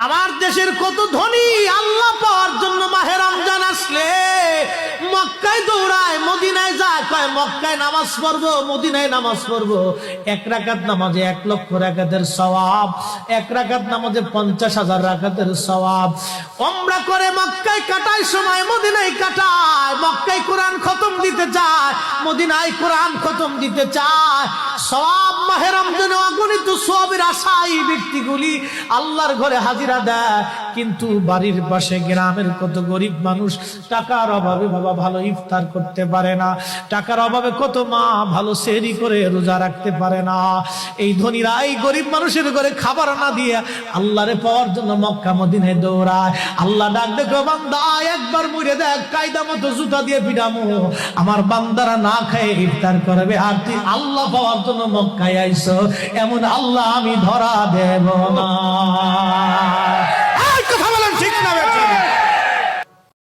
আমার দেশের কত ধনী আল্লাহ পাওয়ার জন্য মাহে রমজান আসলে মক্কায় দৌড়ায়, মদিনায় যায়, কয় মক্কায় নামাজ পড়বো, মদিনায় নামাজ পড়বো। 1 রাকাত নামাজে 1 লক্ষ রাকাতের সওয়াব, 1 রাকাত নামাজে 50,000 রাকাতের সওয়াব। উমরা করে মক্কায় কাটায় সময় মদিনায় কাটায়, মক্কায় কোরআন খতম দিতে চায়, মদিনায় কোরআন খতম দিতে চায়। সওয়াব মাহে রমজানে অগণিত সওয়াবের আশায় ব্যক্তিগুলি আল্লাহর ঘরে হাজিরা দেয়, কিন্তু বাড়ির পাশে গ্রামের কত গরিব মানুষ টাকার অভাবে বাবা ভালো ইফতার করতে পারে না, টাকার অভাবে কত মা ভালো সেহরি করে রোজা রাখতে পারে না। এই ধনীরা এই গরিব মানুষের ঘরে খাবার না দিয়ে আল্লাহরে পাওয়ার জন্য মক্কা মদিনায় দৌড়ায়। আল্লাহ ডাক দেখো, বান্দা একবার মরে দেখ, কায়দা মতো জুতা দিয়ে পিটামো, আমার বান্দারা না খায় ইফতার করবে, আর তুই আল্লাহ পাওয়ার জন্য মক্কায় আইছো, এমন আল্লাহ আমি ধরা দেব না।